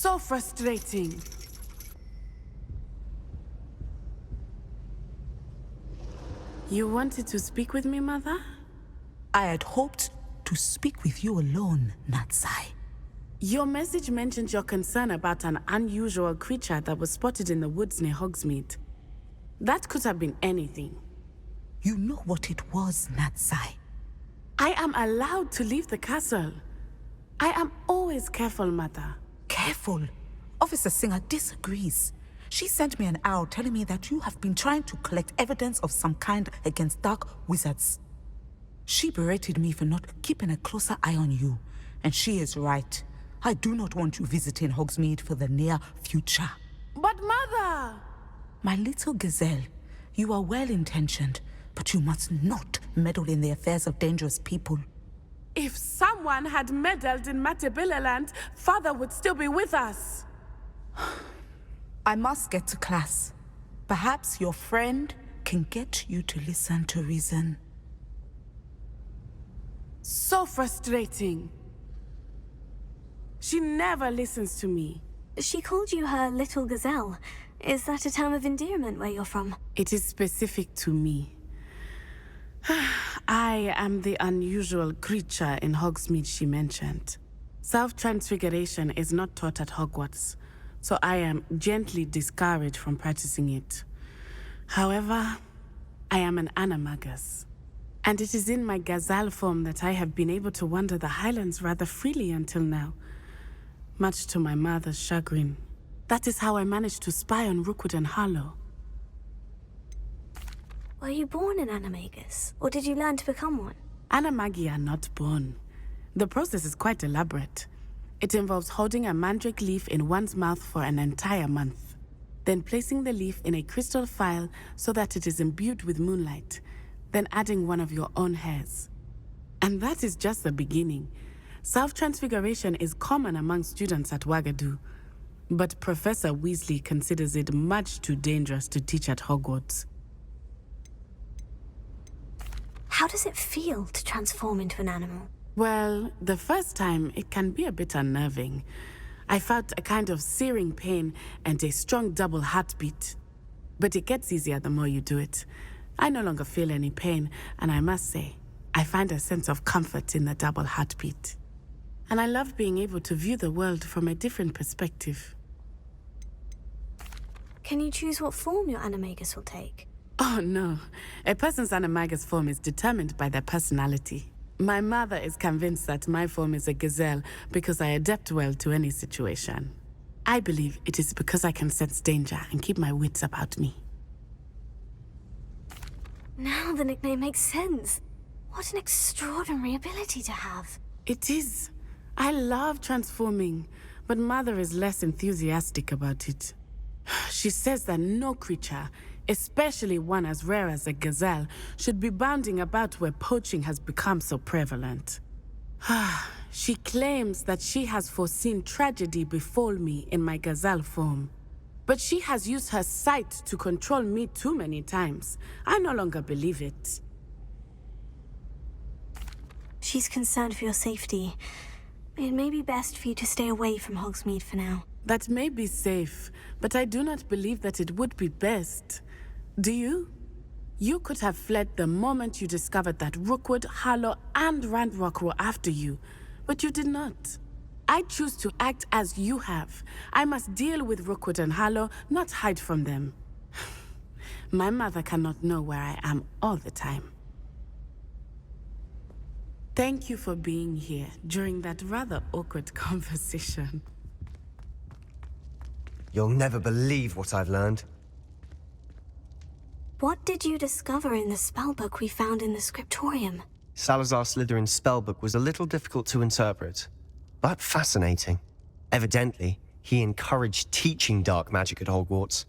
So frustrating. You wanted to speak with me, Mother? I had hoped to speak with you alone, Natty. Your message mentioned your concern about an unusual creature that was spotted in the woods near Hogsmeade. That could have been anything. You know what it was, Natty. I am allowed to leave the castle. I am always careful, Mother. Careful. Officer Singer disagrees. She sent me an owl telling me that you have been trying to collect evidence of some kind against dark wizards. She berated me for not keeping a closer eye on you, and she is right. I do not want you visiting Hogsmeade for the near future. But Mother! My little gazelle, you are well-intentioned, but you must not meddle in the affairs of dangerous people. If someone had meddled in Matabeleland, Father would still be with us. I must get to class. Perhaps your friend can get you to listen to reason. So frustrating. She never listens to me. She called you her little gazelle. Is that a term of endearment where you're from? It is specific to me. I am the unusual creature in Hogsmeade she mentioned. Self-transfiguration is not taught at Hogwarts, so I am gently discouraged from practicing it. However, I am an animagus, and it is in my gazelle form that I have been able to wander the Highlands rather freely until now, much to my mother's chagrin. That is how I managed to spy on Rookwood and Harlow. Were you born an animagus, or did you learn to become one? Animagi are not born. The process is quite elaborate. It involves holding a mandrake leaf in one's mouth for an entire month, then placing the leaf in a crystal phial so that it is imbued with moonlight, then adding one of your own hairs. And that is just the beginning. Self-transfiguration is common among students at Wagadu, but Professor Weasley considers it much too dangerous to teach at Hogwarts. How does it feel to transform into an animal? Well, the first time it can be a bit unnerving. I felt a kind of searing pain and a strong double heartbeat. But it gets easier the more you do it. I no longer feel any pain, and I must say, I find a sense of comfort in the double heartbeat. And I love being able to view the world from a different perspective. Can you choose what form your animagus will take? Oh no, a person's animagus form is determined by their personality. My mother is convinced that my form is a gazelle because I adapt well to any situation. I believe it is because I can sense danger and keep my wits about me. Now the nickname makes sense. What an extraordinary ability to have. It is. I love transforming, but Mother is less enthusiastic about it. She says that no creature, especially one as rare as a gazelle, should be bounding about where poaching has become so prevalent. She claims that she has foreseen tragedy befall me in my gazelle form. But she has used her sight to control me too many times. I no longer believe it. She's concerned for your safety. It may be best for you to stay away from Hogsmeade for now. That may be safe, but I do not believe that it would be best. Do you? You could have fled the moment you discovered that Rookwood, Harlow, and Ranrock were after you, but you did not. I choose to act as you have. I must deal with Rookwood and Harlow, not hide from them. My mother cannot know where I am all the time. Thank you for being here during that rather awkward conversation. You'll never believe what I've learned. What did you discover in the spellbook we found in the scriptorium? Salazar Slytherin's spellbook was a little difficult to interpret, but fascinating. Evidently, he encouraged teaching dark magic at Hogwarts.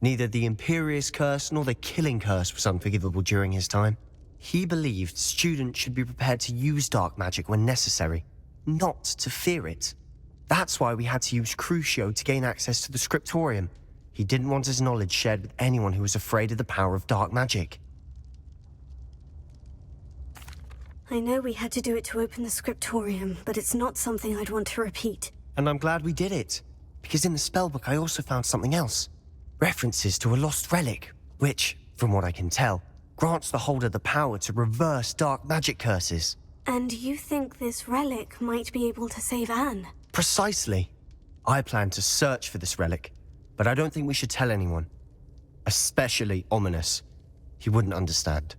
Neither the Imperious Curse nor the Killing Curse was unforgivable during his time. He believed students should be prepared to use dark magic when necessary, not to fear it. That's why we had to use Crucio to gain access to the scriptorium. He didn't want his knowledge shared with anyone who was afraid of the power of dark magic. I know we had to do it to open the scriptorium, but it's not something I'd want to repeat. And I'm glad we did it, because in the spellbook I also found something else. References to a lost relic, which, from what I can tell, grants the holder the power to reverse dark magic curses. And you think this relic might be able to save Anne? Precisely. I plan to search for this relic, but I don't think we should tell anyone. Especially Ominous. He wouldn't understand.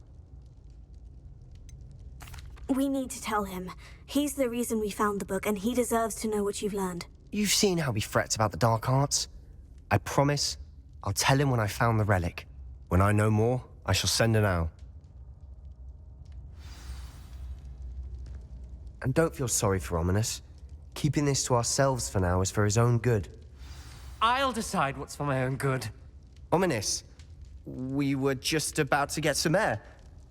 We need to tell him. He's the reason we found the book, and he deserves to know what you've learned. You've seen how he frets about the dark arts. I promise I'll tell him when I found the relic. When I know more, I shall send an owl. And don't feel sorry for Ominous. Keeping this to ourselves for now is for his own good. I'll decide what's for my own good. Ominous, we were just about to get some air.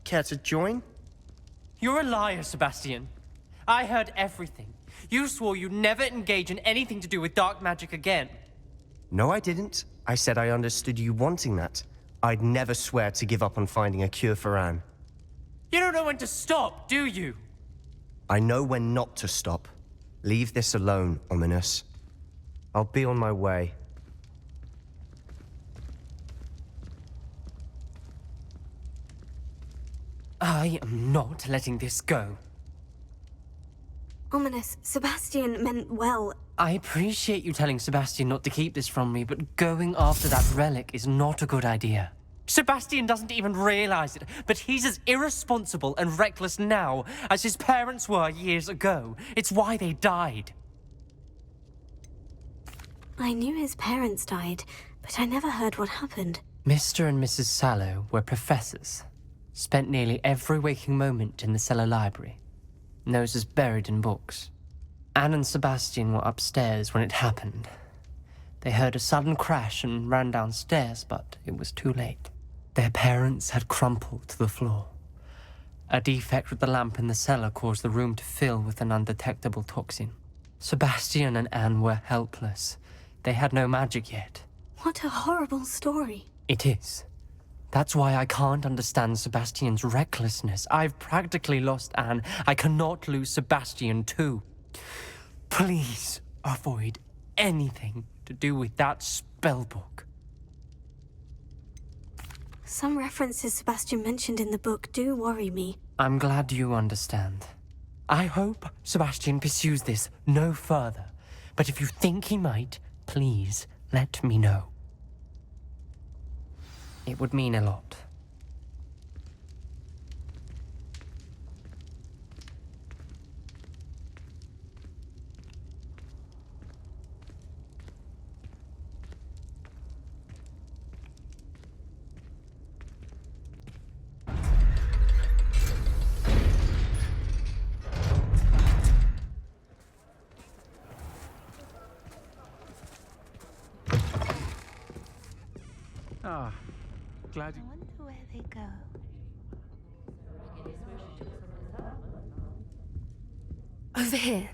Care to join? You're a liar, Sebastian. I heard everything. You swore you'd never engage in anything to do with dark magic again. No, I didn't. I said I understood you wanting that. I'd never swear to give up on finding a cure for Anne. You don't know when to stop, do you? I know when not to stop. Leave this alone, Ominous. I'll be on my way. I am not letting this go. Ominous, Sebastian meant well. I appreciate you telling Sebastian not to keep this from me, but going after that relic is not a good idea. Sebastian doesn't even realize it, but he's as irresponsible and reckless now as his parents were years ago. It's why they died. I knew his parents died, but I never heard what happened. Mr. and Mrs. Sallow were professors. Spent nearly every waking moment in the cellar library. Noses buried in books. Anne and Sebastian were upstairs when it happened. They heard a sudden crash and ran downstairs, but it was too late. Their parents had crumpled to the floor. A defect with the lamp in the cellar caused the room to fill with an undetectable toxin. Sebastian and Anne were helpless. They had no magic yet. What a horrible story. It is. That's why I can't understand Sebastian's recklessness. I've practically lost Anne. I cannot lose Sebastian too. Please avoid anything to do with that spellbook. Some references Sebastian mentioned in the book do worry me. I'm glad you understand. I hope Sebastian pursues this no further. But if you think he might, please let me know. It would mean a lot. Ah, glad you... I wonder where they go. Over here.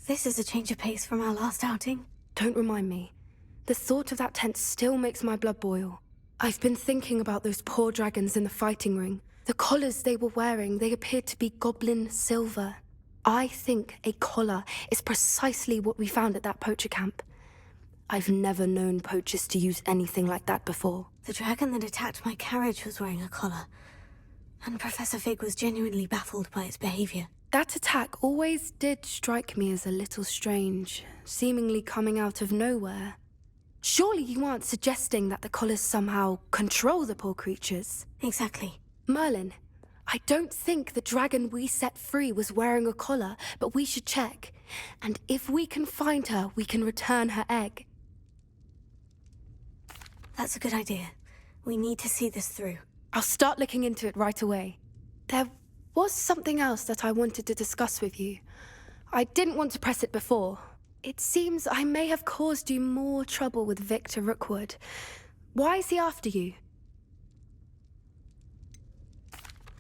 This is a change of pace from our last outing. Don't remind me. The thought of that tent still makes my blood boil. I've been thinking about those poor dragons in the fighting ring. The collars they were wearing, they appeared to be goblin silver. I think a collar is precisely what we found at that poacher camp. I've never known poachers to use anything like that before. The dragon that attacked my carriage was wearing a collar. And Professor Fig was genuinely baffled by its behavior. That attack always did strike me as a little strange, seemingly coming out of nowhere. Surely you aren't suggesting that the collars somehow control the poor creatures? Exactly. Merlin, I don't think the dragon we set free was wearing a collar, but we should check. And if we can find her, we can return her egg. That's a good idea. We need to see this through. I'll start looking into it right away. There was something else that I wanted to discuss with you. I didn't want to press it before. It seems I may have caused you more trouble with Victor Rookwood. Why is he after you?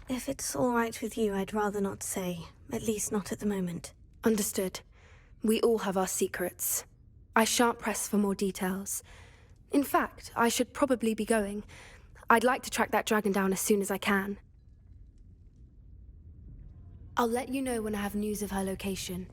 If it's all right with you, I'd rather not say. At least not at the moment. Understood. We all have our secrets. I shan't press for more details. In fact, I should probably be going. I'd like to track that dragon down as soon as I can. I'll let you know when I have news of her location.